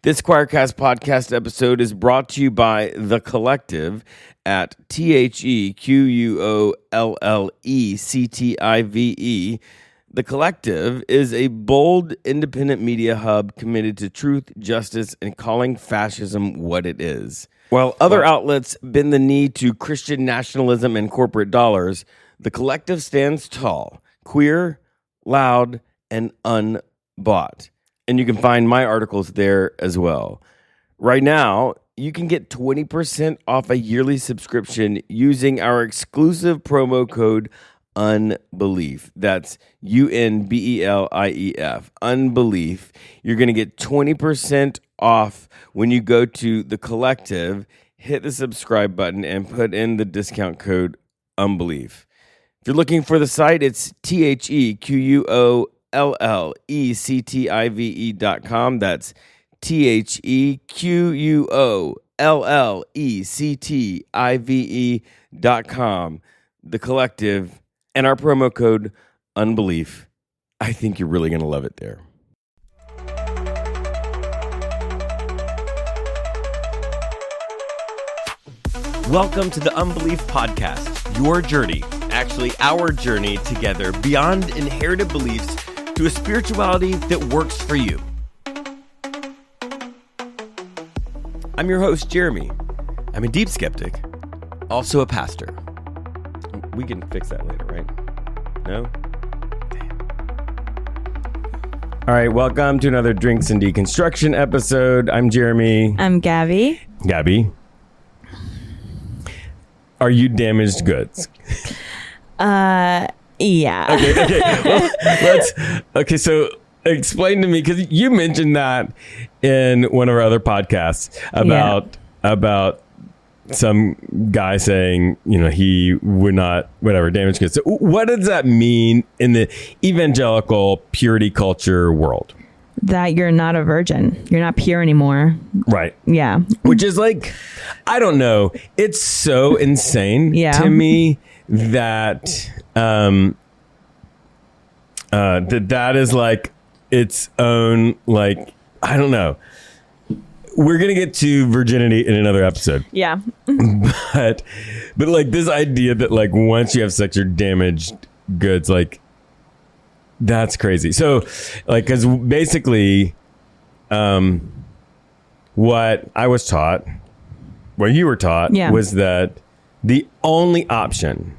This Choircast podcast episode is brought to you by The Collective at thequollective. The Collective is a bold, independent media hub committed to truth, justice, and calling fascism what it is. While other outlets bend the knee to Christian nationalism and corporate dollars, The Collective stands tall, queer, loud, and unbought. And you can find my articles there as well. Right now, you can get 20% off a yearly subscription using our exclusive promo code UNBELIEF. That's UNBELIEF. Unbelief. You're going to get 20% off when you go to The Collective, hit the subscribe button, and put in the discount code UNBELIEF. If you're looking for the site, it's thequollective.com. That's thequollective.com. The Collective, and our promo code UNBELIEF. I think you're really going to love it there. Welcome to the Unbelief Podcast, your journey, actually our journey together beyond inherited beliefs to a spirituality that works for you. I'm your host, Jeremy. I'm a deep skeptic, also a pastor. We can fix that later, right? No? Damn. All right, welcome to another Drinks and Deconstruction episode. I'm Jeremy. I'm Gabby. Gabby. Are you damaged goods? Yeah. Okay. Well, so explain to me, because you mentioned that in one of our other podcasts about some guy saying, he would not, damage goods. So what does that mean in the evangelical purity culture world? That you're not a virgin. You're not pure anymore. Right. Yeah. Which is like, I don't know. It's so insane to me that that is like its own, like, I don't know. We're going to get to virginity in another episode. Yeah. But like this idea that like once you have sex, you're damaged goods, like, that's crazy. So, like, because basically, what I was taught, what you were taught, was that the only option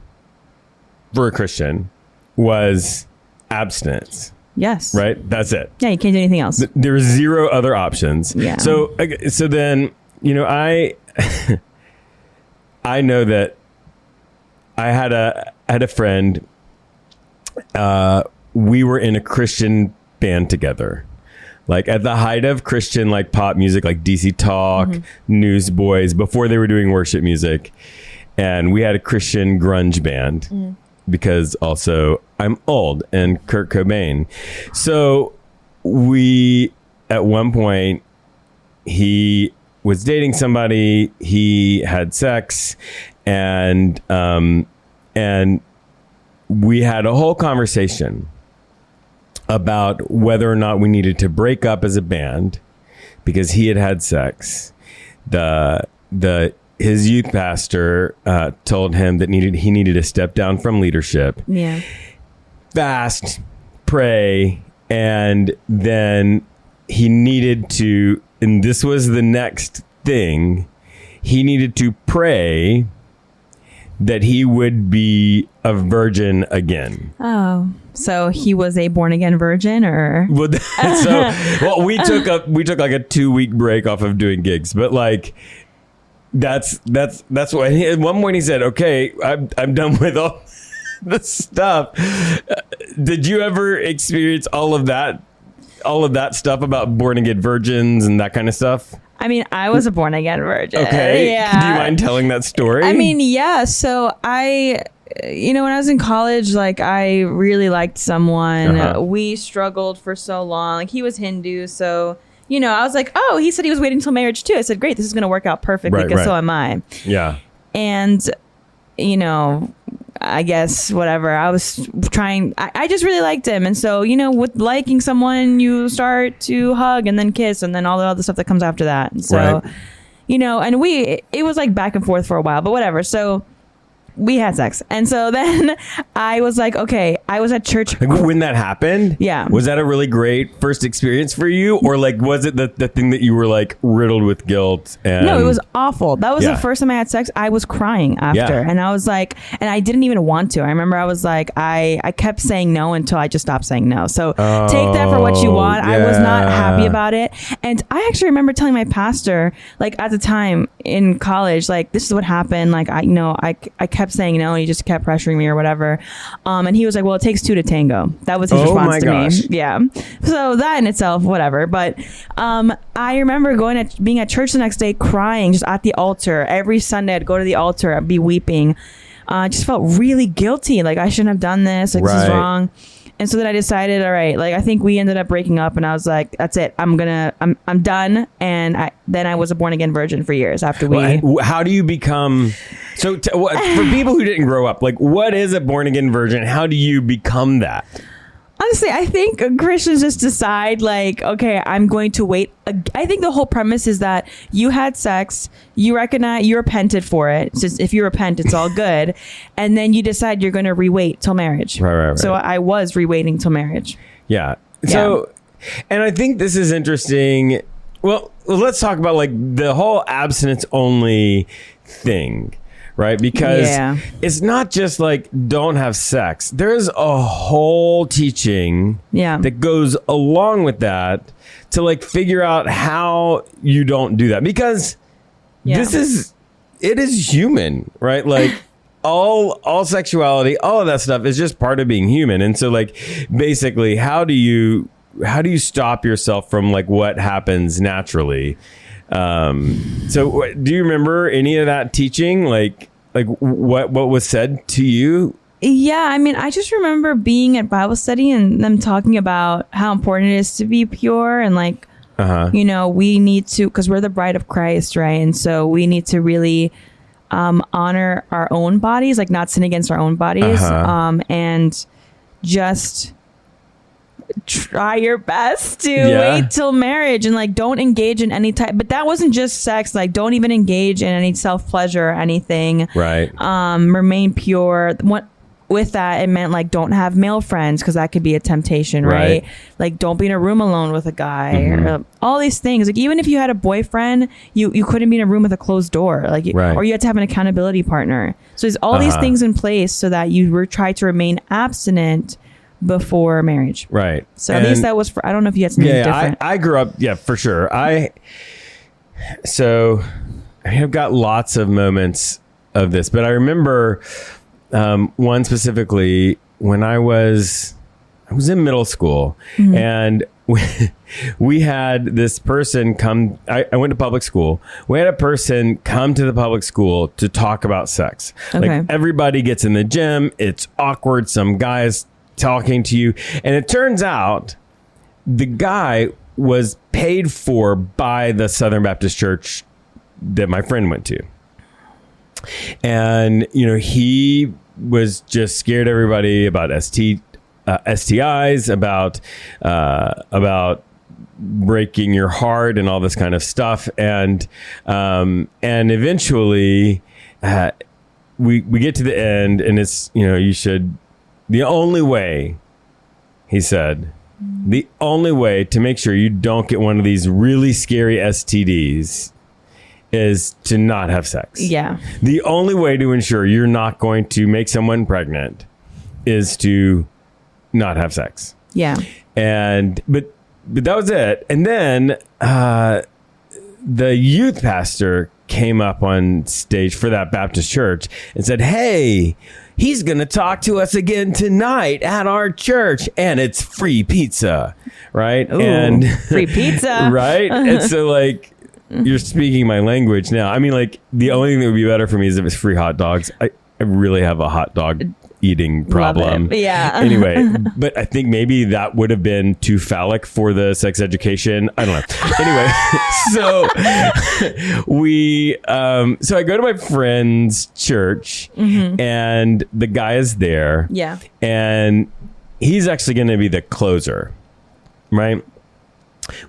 for a Christian was abstinence. Yes. Right? That's it. Yeah, you can't do anything else. There are zero other options. Yeah. So then, I know that I had a friend. We were in a Christian band together, like at the height of Christian, like pop music, like DC Talk, Newsboys, before they were doing worship music. And we had a Christian grunge band because also I'm old and Kurt Cobain. So at one point, he was dating somebody, he had sex, and we had a whole conversation about whether or not we needed to break up as a band because he had sex. His youth pastor told him that he needed to step down from leadership. Yeah. Fast, pray, and then he needed to, and this was the next thing, he needed to pray that he would be a virgin again. Oh, so he was a born again virgin, or? We took like a 2-week break off of doing gigs, but like that's what. At one point he said, "Okay, I'm done with all the stuff." Did you ever experience all of that stuff about born again virgins and that kind of stuff? I mean, I was a born again virgin. Okay. Yeah. Do you mind telling that story? I mean, yeah. So when I was in college, like I really liked someone. We struggled for so long. Like he was Hindu. So, I was like, oh, he said he was waiting until marriage too. I said, great, this is going to work out perfectly because so am I. Yeah. And, I guess whatever. I was trying. I just really liked him, and so with liking someone, you start to hug and then kiss, and then all the other stuff that comes after that. And so, Right. And it was like back and forth for a while, but whatever. So we had sex, and so then I was like, okay. I was at church. Like when that happened, Yeah. was that a really great first experience for you, or like was it the thing that you were like riddled with guilt? And No, it was awful. That was Yeah. the first time I had sex. I was crying after, Yeah. and I was like, and I didn't even want to. I remember I was like, I kept saying no until I just stopped saying no. So take that for what you want. I was not happy about it, and I actually remember telling my pastor, like at the time in college, like this is what happened. Like I kept saying no, and he just kept pressuring me or whatever. And he was like, well, it takes two to tango. That was his Oh my response to gosh. me. Yeah. So that in itself, whatever. But I remember being at church the next day, crying just at the altar. Every Sunday I'd go to the altar, I'd be weeping. I just felt really guilty. Like I shouldn't have done this. Like this is Right. wrong. And so then I decided, all right, like I think we ended up breaking up, and I was like, that's it. I'm done. And I was a born again virgin for years after we. Well, how do you become? So for people who didn't grow up, like what is a born again virgin? How do you become that? Honestly, I think Christians just decide like, okay, I'm going to wait. I think the whole premise is that you had sex, you recognize, you repented for it. So if you repent, it's all good. And then you decide you're going to re-wait till marriage. Right. So I was re-waiting till marriage. Yeah. So, and I think this is interesting. Well, let's talk about like the whole abstinence only thing. Right? Because it's not just like don't have sex. There's a whole teaching that goes along with that to like figure out how you don't do that. Because it is human, right? Like all sexuality, all of that stuff is just part of being human. And so like basically how do you stop yourself from like what happens naturally? So do you remember any of that teaching? Like what was said to you? Yeah, I mean, I just remember being at Bible study and them talking about how important it is to be pure and like, we need to, because we're the bride of Christ, right? And so we need to really honor our own bodies, like not sin against our own bodies, and just try your best to wait till marriage and like don't engage in any type, but that wasn't just sex, like don't even engage in any self-pleasure or anything, right? Remain pure. With that, it meant like don't have male friends because that could be a temptation, right? Like don't be in a room alone with a guy, or all these things. Like even if you had a boyfriend, you couldn't be in a room with a closed door, like or you had to have an accountability partner. So there's all these things in place so that you were try to remain abstinent before marriage. Right. So at least that was for, I don't know if you had something different. I grew up, for sure. I've got lots of moments of this, but I remember one specifically when I was in middle school, and we had this person come. I went to public school. We had a person come to the public school to talk about sex. Okay. Like everybody gets in the gym. It's awkward. Some guys talking to you, and it turns out the guy was paid for by the Southern Baptist Church that my friend went to, and he was just scared everybody about STIs, about breaking your heart and all this kind of stuff, and eventually we get to the end, and it's you should. The only way, he said, the only way to make sure you don't get one of these really scary STDs is to not have sex. Yeah. The only way to ensure you're not going to make someone pregnant is to not have sex. Yeah. But that was it. And then the youth pastor came up on stage for that Baptist church and said, hey, he's going to talk to us again tonight at our church, and it's free pizza, right? Ooh, and free pizza. Right? And so like, you're speaking my language now. I mean, like the only thing that would be better for me is if it's free hot dogs. I really have a hot dog eating problem. Yeah. Anyway, but I think maybe that would have been too phallic for the sex education. I don't know. Anyway, so I go to my friend's church, and the guy is there. Yeah. And he's actually going to be the closer, right?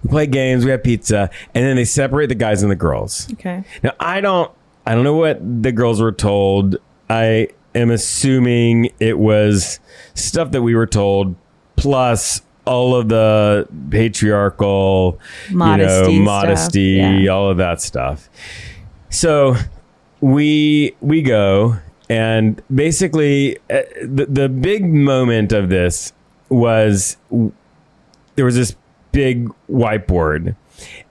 We play games, we have pizza, and then they separate the guys and the girls. Okay. Now, I don't know what the girls were told. I am assuming it was stuff that we were told, plus all of the patriarchal, modesty, yeah. all of that stuff. So we go, and basically the big moment of this was there was this big whiteboard,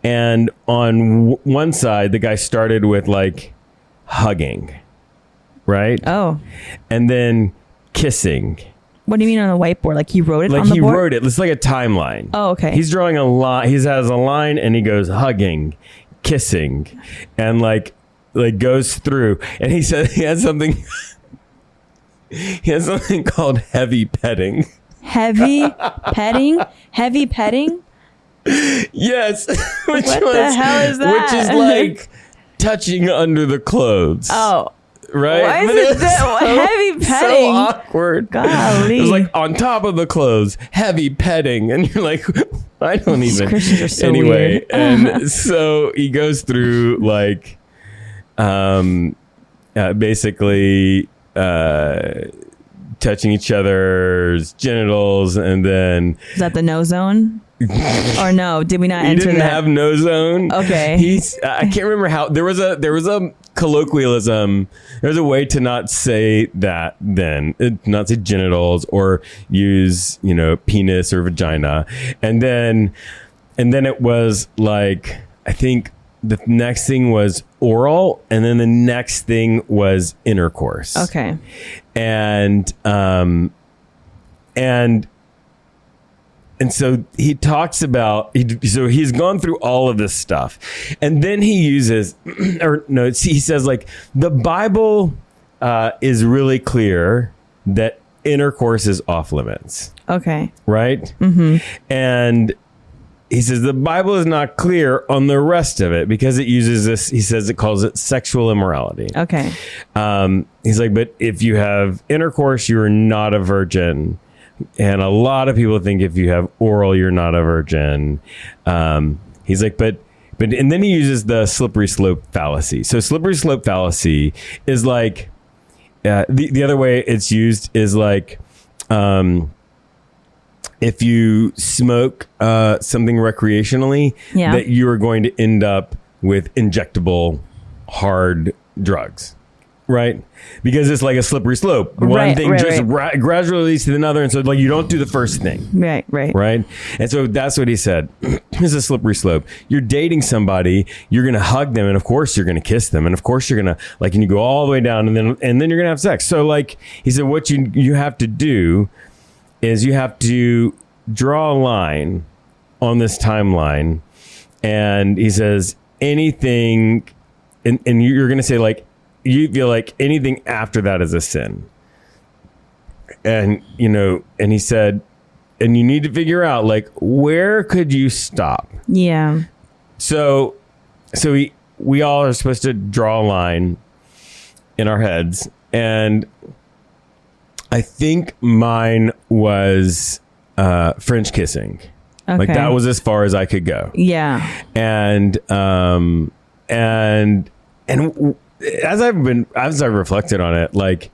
and on one side the guy started with like hugging, right? Oh. And then kissing. What do you mean on the whiteboard? Like he wrote it like on the board? He wrote it. It's like a timeline. Oh, okay. He's drawing a line. He has a line, and he goes hugging, kissing, and like goes through. And he said he has something. He has something called heavy petting. Heavy petting? Heavy petting? Yes. What the hell is that? Which is like touching under the clothes. Oh. Right? Why is it heavy petting? So awkward. Golly. It was like on top of the clothes, heavy petting. And you're like, I don't even. Christians are so anyway, weird. And so he goes through like basically touching each other's genitals, and then is that the no zone? Or no? Did we not he enter didn't that? have no zone. Okay. I can't remember how there was a colloquialism. There's a way to not say that then, not say genitals or use penis or vagina, and then it was like, I think the next thing was oral, and then the next thing was intercourse. Okay. And so he talks about, so he's gone through all of this stuff, and then he uses, he says like the Bible is really clear that intercourse is off limits. Okay. Right? Mm-hmm. And he says the Bible is not clear on the rest of it because it uses this, he says it calls it sexual immorality. Okay. He's like, but if you have intercourse, you are not a virgin. And a lot of people think if you have oral, you're not a virgin. He's like, but, and then he uses the slippery slope fallacy. So slippery slope fallacy is like, the other way it's used is like, if you smoke something recreationally, that you are going to end up with injectable hard drugs. Right? Because it's like a slippery slope. One thing gradually leads to another. And so like you don't do the first thing. Right. Right? And so that's what he said. It's a slippery slope. You're dating somebody, you're going to hug them, and of course you're going to kiss them, and of course you're going to like, and you go all the way down, and then you're going to have sex. So like he said, what you have to do is you have to draw a line on this timeline. And he says anything, and you're going to say like, you feel like anything after that is a sin. And, and he said, and you need to figure out like, where could you stop? Yeah. So we all are supposed to draw a line in our heads. And I think mine was French kissing. Okay. Like that was as far as I could go. Yeah. And as I've reflected on it, like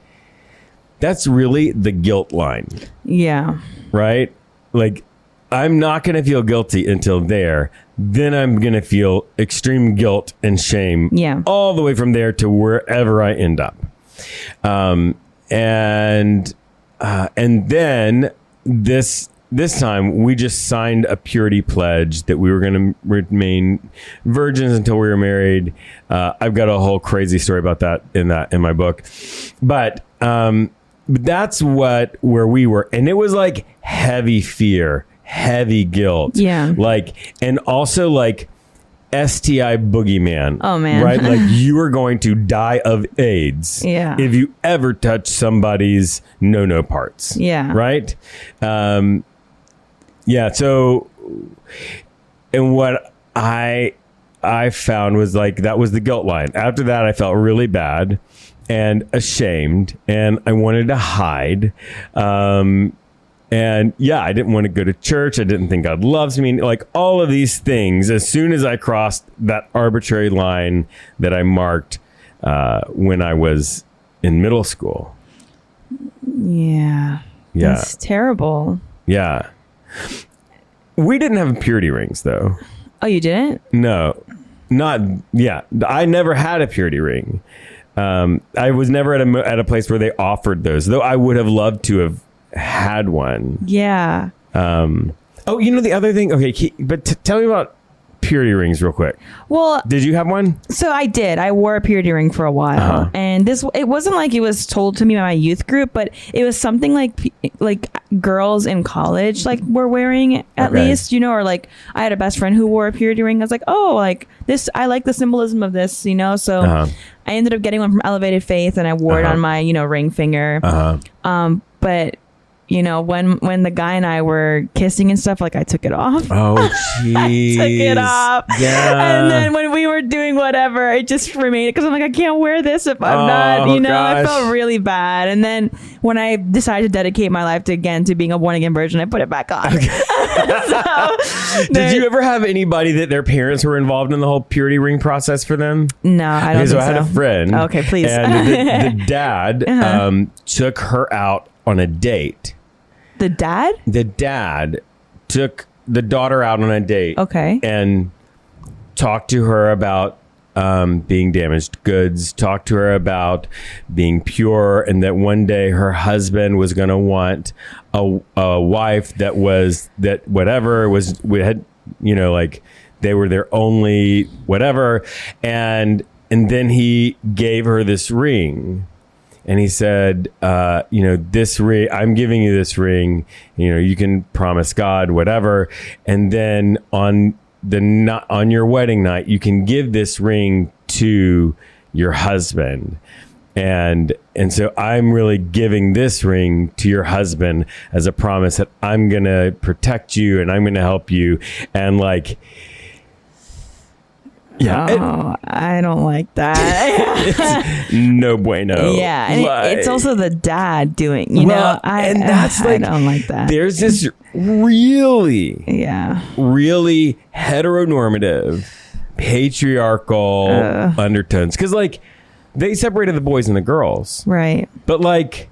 that's really the guilt line. Yeah. Right? Like I'm not going to feel guilty until there. Then I'm going to feel extreme guilt and shame. Yeah. All the way from there to wherever I end up. And then this time we just signed a purity pledge that we were going to remain virgins until we were married. I've got a whole crazy story about that in my book, but that's where we were. And it was like heavy fear, heavy guilt. Yeah. Like, and also like STI boogeyman. Oh, man. Right? Like you are going to die of AIDS if you ever touch somebody's no parts. Yeah. Right? Yeah. So, and what I found was like, that was the guilt line. After that, I felt really bad and ashamed and I wanted to hide. And yeah, I didn't want to go to church. I didn't think God loves me. Like all of these things, as soon as I crossed that arbitrary line that I marked when I was in middle school. Yeah. Yeah. That's terrible. Yeah. We didn't have purity rings though. Oh, you didn't? No, not, yeah. I never had a purity ring. I was never at a place where they offered those, though I would have loved to have had one. Yeah. Oh, you know, the other thing. Okay. But tell me about purity rings real quick. Well, did you have one? So I did. I wore a purity ring for a while, and it wasn't like it was told to me by my youth group, but it was something like girls in college were wearing at least, you know, or like I had a best friend who wore a purity ring. I was like, oh, like this, I like the symbolism of this, you know. So I ended up getting one from Elevated Faith, and I wore it on my, you know, ring finger. But you know, when the guy and I were kissing and stuff, like I took it off. Oh, jeez. Took it off. Yeah. And then when we were doing whatever, it just remained because I'm like, I can't wear this if I'm not, you know, gosh. I felt really bad. And then when I decided to dedicate my life to being a born again virgin, I put it back on. Okay. Did you ever have anybody that their parents were involved in the whole purity ring process for them? No, I don't think so. I had a friend. Okay, please. And the dad took her out on a date. The dad? The dad took the daughter out on a date. Okay. And talked to her about being damaged goods, talked to her about being pure, and that one day her husband was going to want a wife that we had, you know, like they were their only whatever. And then he gave her this ring. And he said, you know, this ring, I'm giving you this ring, you know, you can promise God, whatever. And then on your wedding night, you can give this ring to your husband. And so I'm really giving this ring to your husband as a promise that I'm going to protect you and I'm going to help you. And like, yeah, I don't like that. No bueno. Yeah, and it's also the dad doing, you know. I don't like that. There's this really heteronormative, patriarchal undertones because, like, they separated the boys and the girls, right? But like,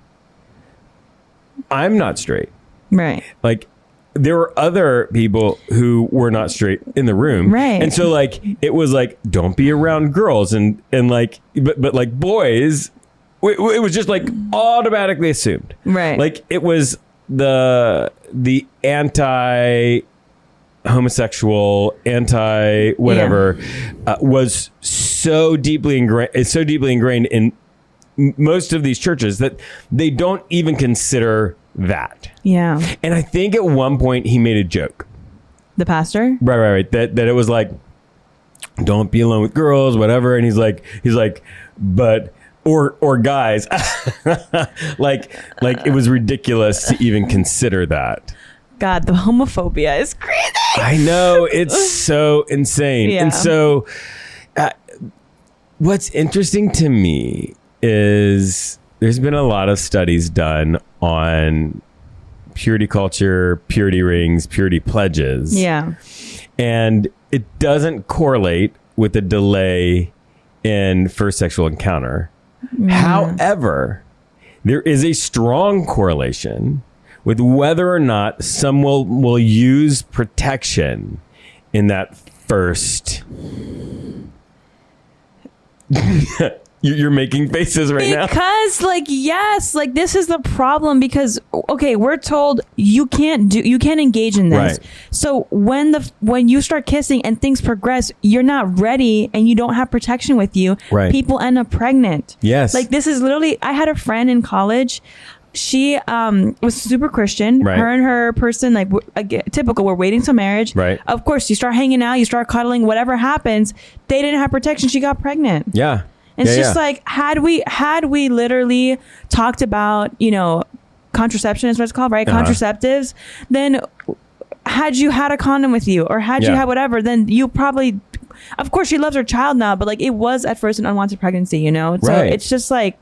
I'm not straight, right? Like, there were other people who were not straight in the room. Right. And so like, it was like, don't be around girls and like, but like boys, it was just like automatically assumed. Right. Like it was the anti-homosexual, anti-whatever was so deeply ingrained in most of these churches that they don't even consider that. Yeah. And I think at one point he made a joke. The pastor? Right. That it was like, don't be alone with girls, whatever. And he's like, but, or guys, like it was ridiculous to even consider that. God, the homophobia is crazy. I know, it's so insane. Yeah. And so what's interesting to me is there's been a lot of studies done on purity culture, purity rings, purity pledges. Yeah. And it doesn't correlate with a delay in first sexual encounter. However, there is a strong correlation with whether or not someone will use protection in that first. You're making faces right now. Because yes, this is the problem because, okay, we're told you can't engage in this. Right. So when you start kissing and things progress, you're not ready and you don't have protection with you. Right. People end up pregnant. Yes. Like this is literally, I had a friend in college. she was super Christian. Right. Her and her person, like typical, we're waiting till marriage. Right. Of course, you start hanging out, you start cuddling, whatever happens. They didn't have protection. She got pregnant. Yeah. And it's just like, had we literally talked about, contraception is what it's called, right? Contraceptives, then had you had a condom with you or had you had whatever, then you probably, of course she loves her child now, but like it was at first an unwanted pregnancy, So it's just like,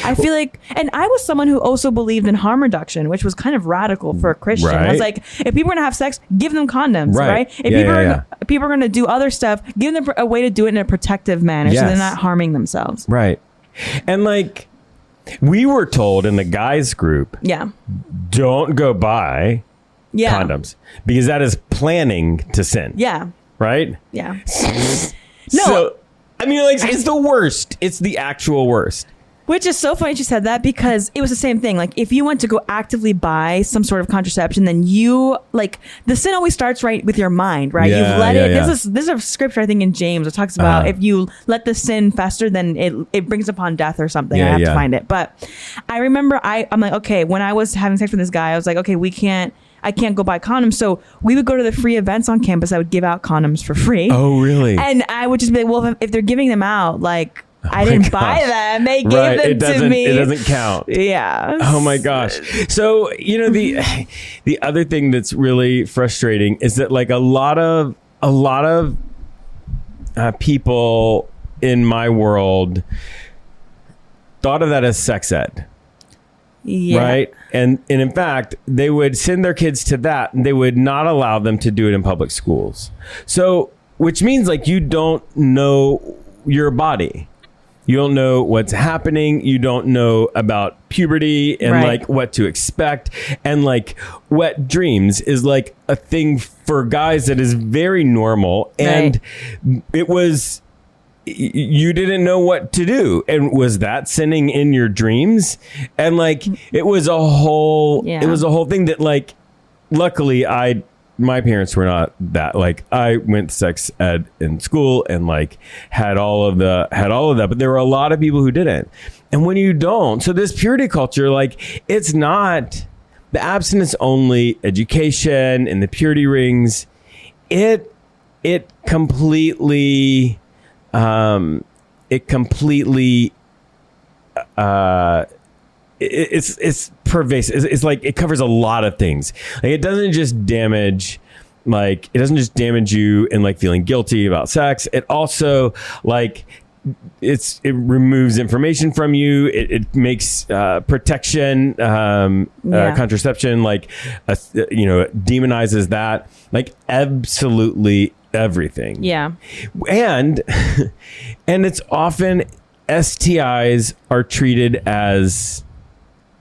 I feel like, and I was someone who also believed in harm reduction, which was kind of radical for a Christian. Right. I was like, if people are gonna have sex, give them condoms, right? If people are gonna do other stuff, give them a way to do it in a protective manner, so they're not harming themselves. Right. And like, we were told in the guys group, don't go buy condoms because that is planning to sin. Yeah. Right? Yeah. No. So, I mean, like, it's the worst. It's the actual worst. Which is so funny you said that, because it was the same thing. Like, if you went to go actively buy some sort of contraception, then you, like, the sin always starts right with your mind, right? Yeah, You've let it. This is a scripture, I think, in James. It talks about if you let the sin fester, then it brings upon death or something. I have to find it. But I remember I'm like, okay, when I was having sex with this guy, I was like, okay, I can't go buy condoms. So we would go to the free events on campus. I would give out condoms for free. Oh, really? And I would just be like, well, if they're giving them out, like, I didn't buy them. They gave them to me. It doesn't count. Yeah. Oh my gosh. So, the other thing that's really frustrating is that like a lot of people in my world thought of that as sex ed. Yeah. Right. And in fact, they would send their kids to that and they would not allow them to do it in public schools. So, which means like you don't know your body. You don't know what's happening. You don't know about puberty and like what to expect. And like wet dreams is like a thing for guys that is very normal. And it was, you didn't know what to do. And was that sinning in your dreams? And like, it was a whole thing that like, luckily my parents were not that, like, I went to sex ed in school and like had all of that, but there were a lot of people who didn't. And when you don't, so this purity culture, like, it's not the abstinence only education and the purity rings. It completely it's pervasive. It's like it covers a lot of things. Like it doesn't just damage you and like feeling guilty about sex. It also like it removes information from you. It makes protection, contraception, like demonizes that, like absolutely everything. Yeah, and it's often STIs are treated as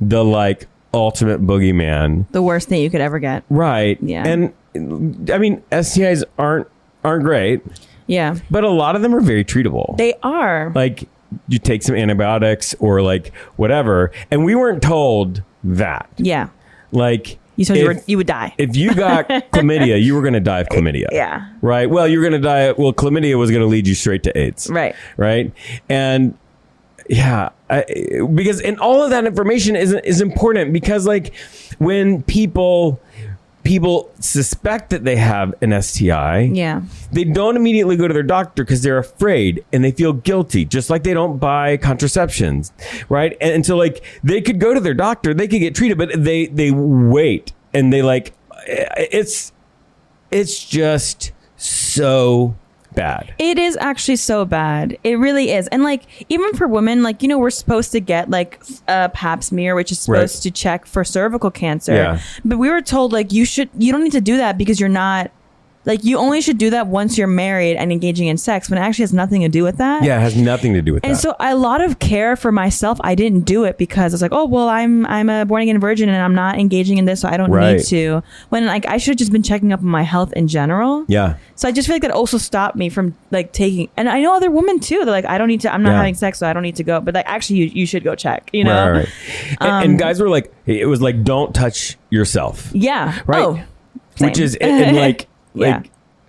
the like ultimate boogeyman, the worst thing you could ever get. Right. Yeah. And I mean, STIs aren't great. Yeah. But a lot of them are very treatable. They are. Like you take some antibiotics or like whatever. And we weren't told that. Yeah. Like you told you would die. If you got chlamydia, you were going to die of chlamydia. Yeah. Right. Well, you're going to die. Well, chlamydia was going to lead you straight to AIDS. Right. Right. And yeah, because and all of that information is important, because like when people suspect that they have an STI, they don't immediately go to their doctor because they're afraid and they feel guilty, just like they don't buy contraceptions, right? And so like they could go to their doctor, they could get treated, but they wait and they like it's just so bad. It is actually so bad. It really is. And like even for women, like we're supposed to get like a pap smear, which is supposed to check for cervical cancer. Yeah. But we were told like you don't need to do that because you're not, like you only should do that once you're married and engaging in sex, when it actually has nothing to do with that. Yeah, it has nothing to do with that. And so a lot of care for myself, I didn't do it because I was like, oh, well, I'm a born again virgin and I'm not engaging in this, so I don't need to. When like I should have just been checking up on my health in general. Yeah. So I just feel like that also stopped me from like taking, and I know other women too, they're like, I don't need to, I'm not having sex, so I don't need to go. But like actually you should go check, Right. And guys were like, it was like, don't touch yourself. Yeah. Right. Oh, which is and like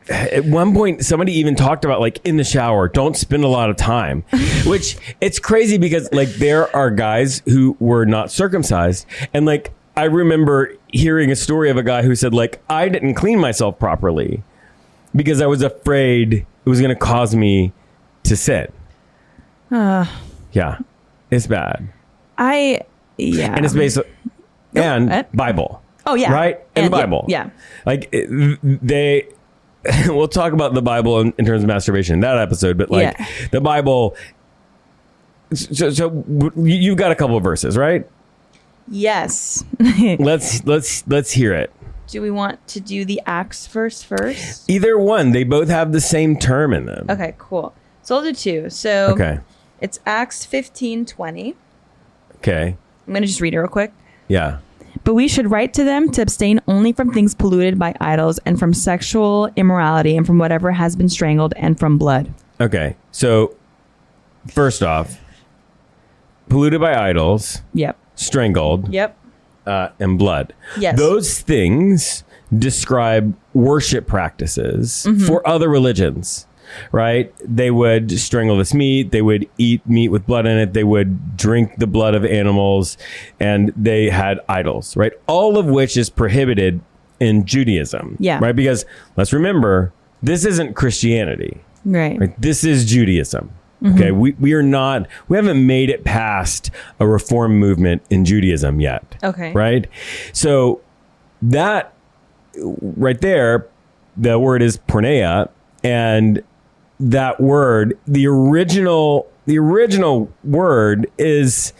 At one point, somebody even talked about like in the shower, don't spend a lot of time, which it's crazy because like there are guys who were not circumcised. And like, I remember hearing a story of a guy who said like, I didn't clean myself properly because I was afraid it was going to cause me to sin. Yeah, it's bad. Yeah. And it's based and Bible. Oh yeah. Right? And the Bible. Yeah. Like they, we'll talk about the Bible in terms of masturbation in that episode, but like the Bible. So you've got a couple of verses, right? Yes. Let's hear it. Do we want to do the Acts verse first? Either one. They both have the same term in them. Okay, cool. So I'll do two. So okay. It's Acts 15:20. Okay. I'm going to just read it real quick. Yeah. But we should write to them to abstain only from things polluted by idols and from sexual immorality and from whatever has been strangled and from blood. Okay. So first off, polluted by idols. Yep. Strangled. Yep. And blood. Yes. Those things describe worship practices for other religions, right? They would strangle this meat. They would eat meat with blood in it. They would drink the blood of animals, and they had idols, right? All of which is prohibited in Judaism. Yeah. Right? Because let's remember, this isn't Christianity. Right. This is Judaism. Okay, we haven't made it past a reform movement in Judaism yet. Okay. Right? So that right there, the word is porneia, and that word, the original word is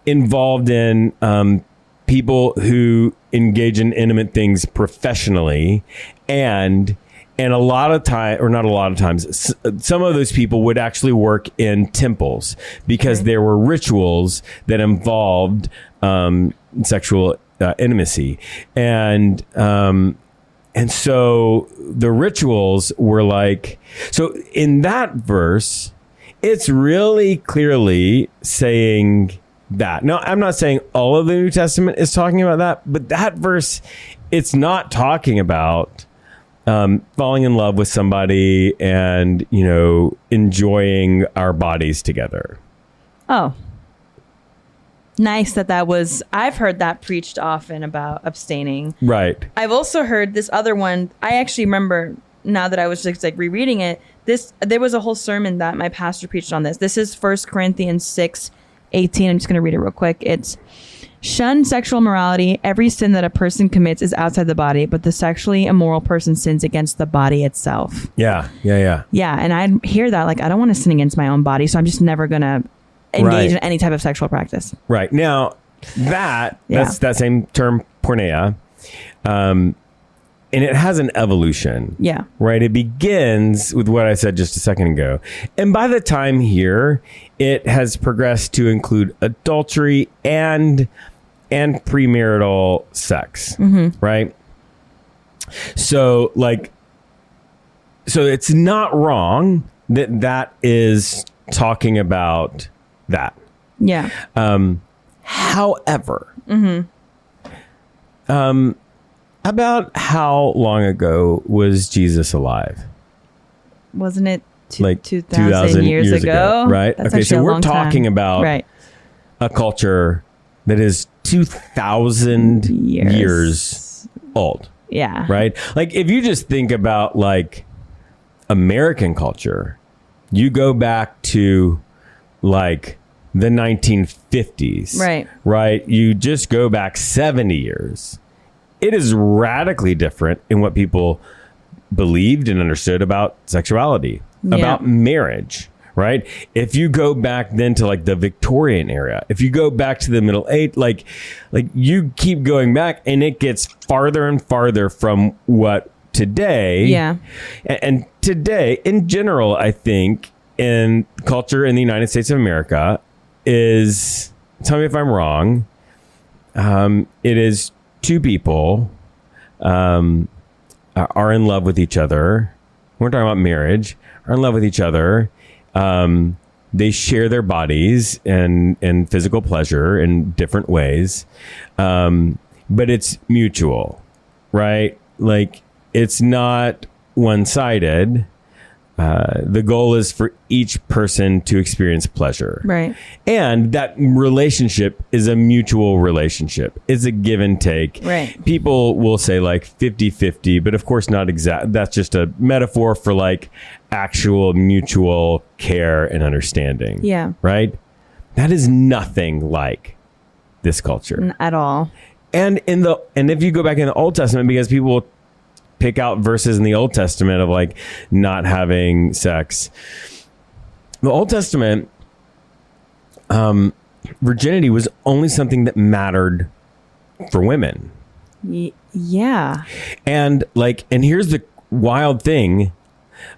involved in people who engage in intimate things professionally, and a lot of time, or not a lot of times, some of those people would actually work in temples because there were rituals that involved sexual intimacy, and so the rituals were like, so in that verse, it's really clearly saying that. Now, I'm not saying all of the New Testament is talking about that, but that verse, it's not talking about falling in love with somebody and, enjoying our bodies together. Oh, nice that was, I've heard that preached often about abstaining. Right. I've also heard this other one. I actually remember now that I was just like rereading it, there was a whole sermon that my pastor preached on this. This is 1 Corinthians 6:18. I'm just going to read it real quick. It's, shun sexual immorality. Every sin that a person commits is outside the body, but the sexually immoral person sins against the body itself. Yeah. Yeah, and I hear that, like, I don't want to sin against my own body, so I'm just never going to engage in any type of sexual practice. Right. Now, that's that same term, porneia, and it has an evolution. Yeah. Right? It begins with what I said just a second ago. And by the time here, it has progressed to include adultery and premarital sex. Right? So it's not wrong that is talking about that. Yeah. However, about how long ago was Jesus alive? Wasn't it like 2,000 years ago? Right. That's okay. So we're talking time. about a culture that is 2,000 years old. Yeah. Right. Like if you just think about like American culture, you go back to like the 1950s. Right. Right. You just go back 70 years. It is radically different in what people believed and understood about sexuality, about marriage, right? If you go back then to like the Victorian era, if you go back to the Middle Ages, like you keep going back and it gets farther and farther from what today. Yeah. And today, in general, I think in culture in the United States of America is, tell me if I'm wrong, it is two people are in love with each other. We're talking about marriage. Are in love with each other. They share their bodies and physical pleasure in different ways, but it's mutual, right? Like it's not one-sided. The goal is for each person to experience pleasure. Right. And that relationship is a mutual relationship. It's a give and take. Right. People will say like 50-50, but of course not exact. That's just a metaphor for like actual mutual care and understanding. Yeah. Right? That is nothing like this culture. At all. And if you go back in the Old Testament, because people will pick out verses in the Old Testament of like not having sex. The Old Testament, virginity was only something that mattered for women. Yeah. And here's the wild thing,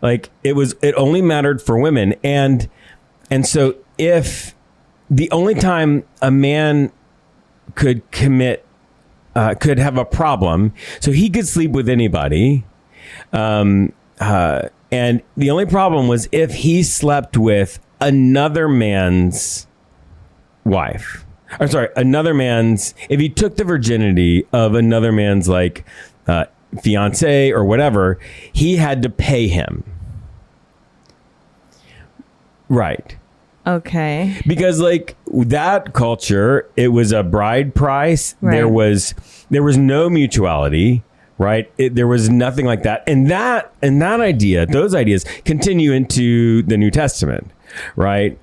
like it only mattered for women. And so if the only time a man could have a problem, so he could sleep with anybody, and the only problem was if he slept with another man's wife. Or sorry, if he took the virginity of another man's fiance or whatever, he had to pay him. Right. Okay. Because that culture, it was a bride price. Right. There was no mutuality, right? There was nothing like that. And those ideas continue into the New Testament, right?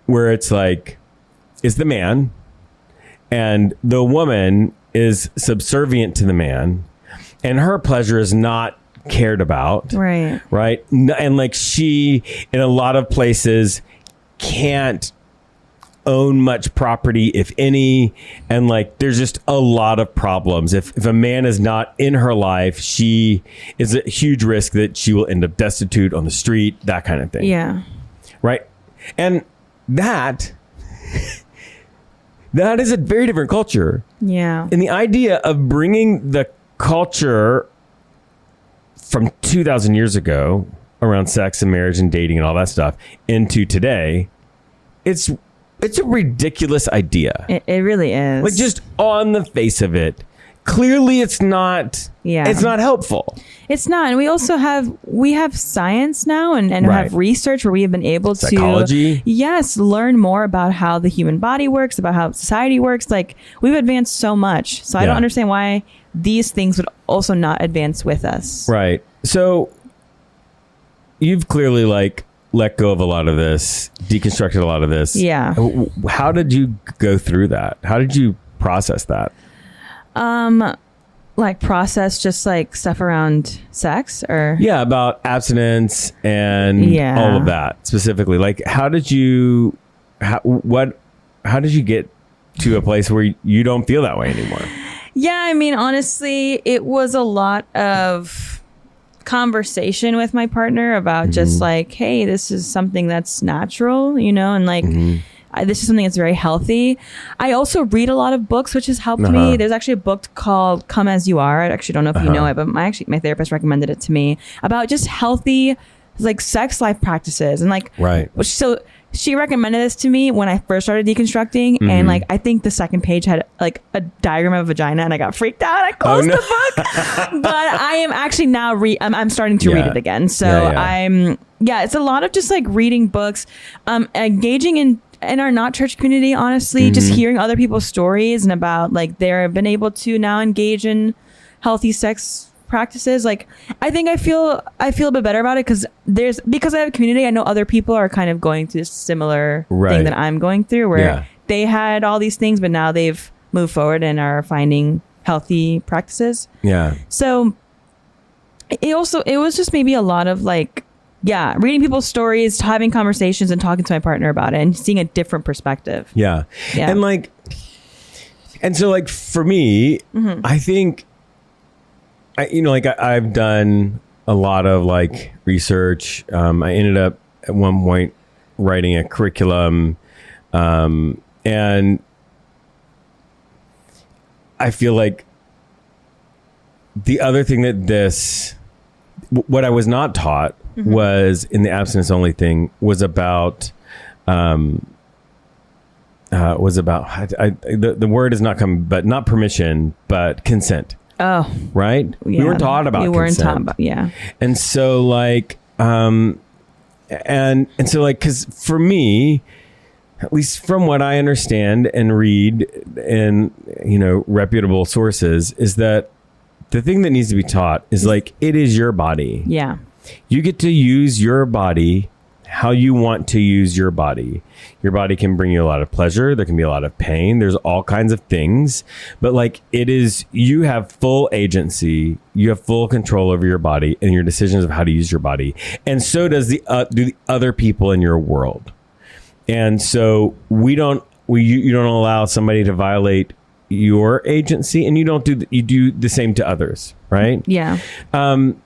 Where it's the man and the woman is subservient to the man and her pleasure is not cared about. Right. Right. And she, in a lot of places, can't own much property, if any, and there's just a lot of problems. If a man is not in her life, she is a huge risk that she will end up destitute on the street, that kind of thing. Yeah. Right. And that is a very different culture. Yeah. And the idea of bringing the culture from 2,000 years ago around sex and marriage and dating and all that stuff into today, it's a ridiculous idea. It really is. Just on the face of it, clearly it's not. Yeah. It's not helpful. It's not. And we also have science now and Right. have research where we have been able Psychology. to learn more about how the human body works, about how society works. We've advanced so much. So I don't understand why these things would also not advance with us. Right. So you've clearly let go of a lot of this, deconstructed a lot of this. Yeah. How did you go through that? How did you process that? Process just stuff around sex or Yeah, about abstinence and all of that specifically. How did you get to a place where you don't feel that way anymore? Yeah, I mean, honestly, it was a lot of conversation with my partner about just hey, this is something that's natural, and this is something that's very healthy. I also read a lot of books, which has helped me. There's actually a book called Come As You Are. I actually don't know if you know it, but my therapist recommended it to me about just healthy sex life practices and right. So she recommended this to me when I first started deconstructing, and I think the second page had a diagram of a vagina, and I got freaked out. I closed the book, but I am actually now I'm starting to read it again. So it's a lot of just reading books, engaging in our not church community. Honestly, just hearing other people's stories and about they've been able to now engage in healthy sex practices. I think I feel a bit better about it because I have a community. I know other people are kind of going through this similar thing that I'm going through, where they had all these things, but now they've moved forward and are finding healthy practices. Yeah. So it was just maybe a lot of reading people's stories, having conversations, and talking to my partner about it, and seeing a different perspective. Yeah. And so for me, I think. I've done a lot of research. I ended up at one point writing a curriculum, and I feel the other thing that what I was not taught was in the abstinence-only thing was about the word is not coming, but not permission, but consent. Oh, right. yeah. We weren't taught about consent. We weren't taught about, yeah. And so like, and so like, cause for me, at least from what I understand and read in, reputable sources, is that the thing that needs to be taught is like, it is your body. Yeah. You get to use your body how you want to use your body. Your body can bring you a lot of pleasure. There can be a lot of pain. There's all kinds of things. But like you have full agency. You have full control over your body and your decisions of how to use your body. And so does do the other people in your world. And so you don't allow somebody to violate your agency, and you do the same to others, right? Yeah. And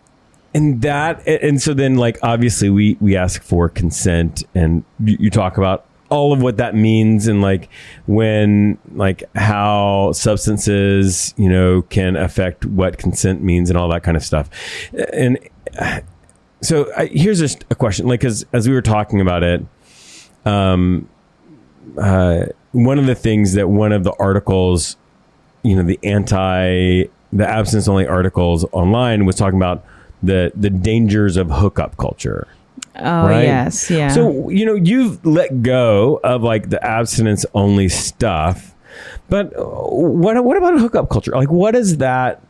so then like obviously we ask for consent, and you talk about all of what that means, and like when like how substances can affect what consent means and all that kind of stuff. And so here's just a question, like, because as we were talking about it, one of the things that one of the articles, the abstinence-only articles online was talking about the dangers of hookup culture. Oh, right? yes. Yeah. So, you've let go of like the abstinence-only stuff, but what about hookup culture? Like, what does that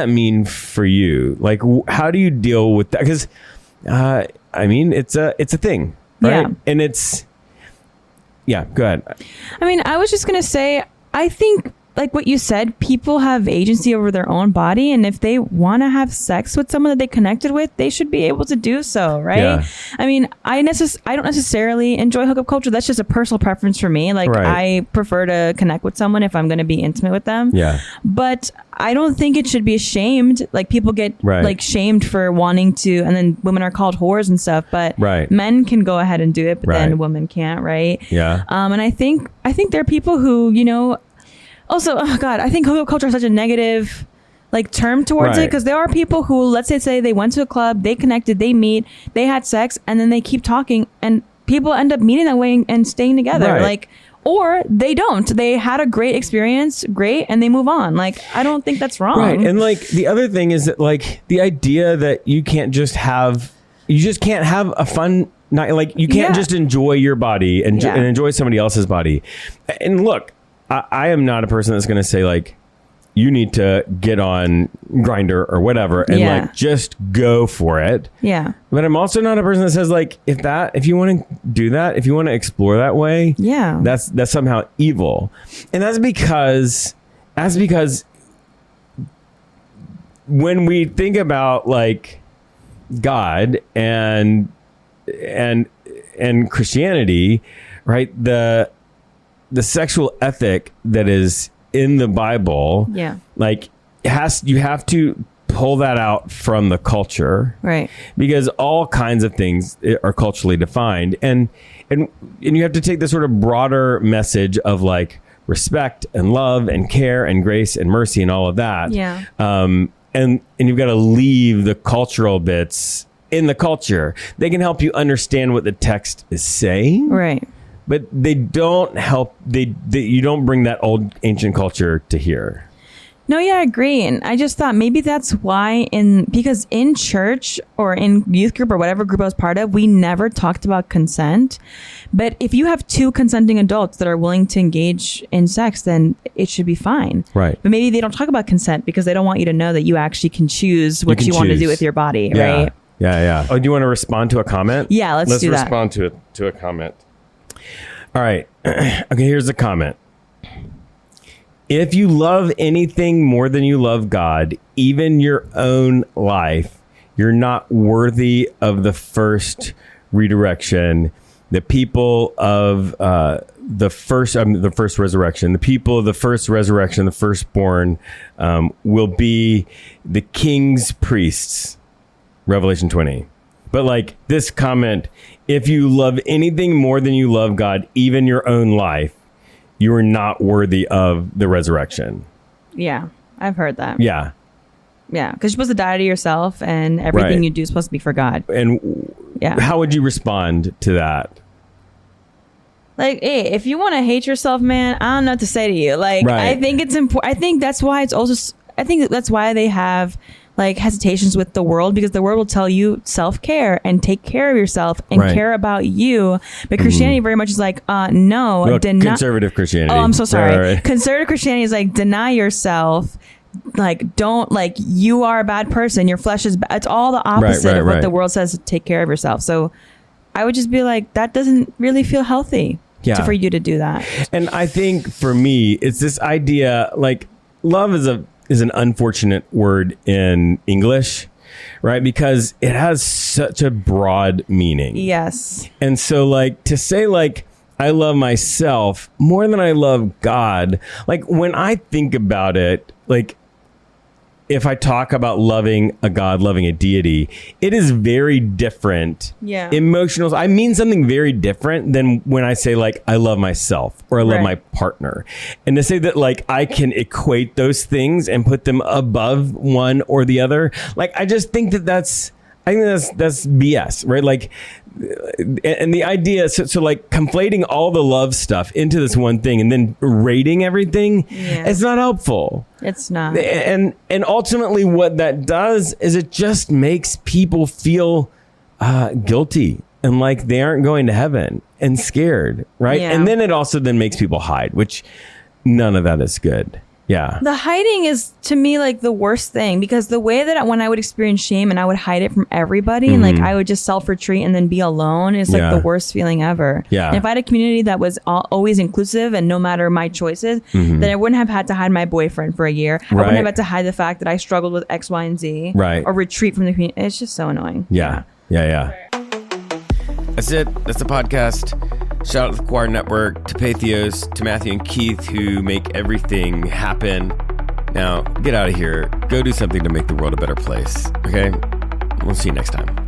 mean for you? Like, how do you deal with that? Because, it's a thing, right? Yeah. And go ahead. I was just going to say, I think like what you said, people have agency over their own body, and if they want to have sex with someone that they connected with, they should be able to do so, right? Yeah. I don't necessarily enjoy hookup culture. That's just a personal preference for me. Like, right. I prefer to connect with someone if I'm going to be intimate with them. Yeah. But I don't think it should be shamed. Like, people get right. like shamed for wanting to, and then women are called whores and stuff. But right. men can go ahead and do it, but right. then women can't, right? Yeah. And I think there are people who, also, oh God, I think hookup culture is such a negative like term towards right. it, because there are people who, let's say they went to a club, they connected, they meet, they had sex, and then they keep talking, and people end up meeting that way and staying together. Right. Like, or they don't. They had a great experience, and they move on. Like, I don't think that's wrong. Right. And like the other thing is that like the idea that you can't just have a fun night. Like, you can't just enjoy your body and enjoy somebody else's body. And look, I am not a person that's going to say like, you need to get on Grindr or whatever and like just go for it. Yeah. But I'm also not a person that says like, if you want to do that, if you want to explore that way, that's somehow evil. And that's because when we think about like God and Christianity, right? The sexual ethic that is in the Bible, like you have to pull that out from the culture, right? Because all kinds of things are culturally defined, and you have to take this sort of broader message of like respect and love and care and grace and mercy and all of that. Yeah. And you've got to leave the cultural bits in the culture. They can help you understand what the text is saying, right? But they don't help. You don't bring that old ancient culture to here. No, yeah, I agree. And I just thought maybe that's why because in church or in youth group or whatever group I was part of, we never talked about consent. But if you have two consenting adults that are willing to engage in sex, then it should be fine. Right. But maybe they don't talk about consent because they don't want you to know that you actually can choose what you want to do with your body, right? Yeah. Oh, do you want to respond to a comment? Yeah, let's do that. Let's respond to a comment. All right. Okay, here's the comment. If you love anything more than you love God, even your own life, you're not worthy of the first redirection. The people of the first resurrection, the people of the first resurrection, the firstborn, will be the king's priests. Revelation 20. But like this comment, if you love anything more than you love God, even your own life, you are not worthy of the resurrection. Yeah, I've heard that. Yeah. Yeah, because you're supposed to die to yourself, and everything you do is supposed to be for God. And how would you respond to that? Like, hey, if you want to hate yourself, man, I don't know what to say to you. Like, I think it's important. I think that's why it's also I think that's why they have like hesitations with the world, because the world will tell you self-care and take care of yourself and care about you. But Christianity very much is like, no, well, conservative Christianity. Oh, I'm so sorry. Right. Conservative Christianity is like, deny yourself. Like, don't, like, you are a bad person. Your flesh is bad. It's all the opposite of what the world says to take care of yourself. So I would just be like, that doesn't really feel healthy for you to do that. And I think for me, it's this idea, like, love is an unfortunate word in English, right? Because it has such a broad meaning. Yes. And so, like, to say, like, I love myself more than I love God, like, when I think about it, like, if I talk about loving a God, loving a deity, it is very different. Yeah. Emotional. I mean something very different than when I say, like, I love myself or I love my partner. And to say that, like, I can equate those things and put them above one or the other, like, I just think that's BS, right? Like, and the idea, so like conflating all the love stuff into this one thing and then rating everything, it's not helpful. It's not. And ultimately what that does is it just makes people feel guilty and like they aren't going to heaven and scared, right? Yeah. And then it also then makes people hide, which none of that is good. Yeah. The hiding is, to me, like the worst thing, because the way that when I would experience shame and I would hide it from everybody and like I would just self-retreat and then be alone is like the worst feeling ever. Yeah. And if I had a community that was always inclusive and no matter my choices, then I wouldn't have had to hide my boyfriend for a year. I wouldn't have had to hide the fact that I struggled with X, Y, and Z. Right. Or retreat from the community. It's just so annoying. Yeah. That's it. That's the podcast. Shout out to the Choir Network, to Patheos, to Matthew and Keith, who make everything happen. Now, get out of here. Go do something to make the world a better place. Okay? We'll see you next time.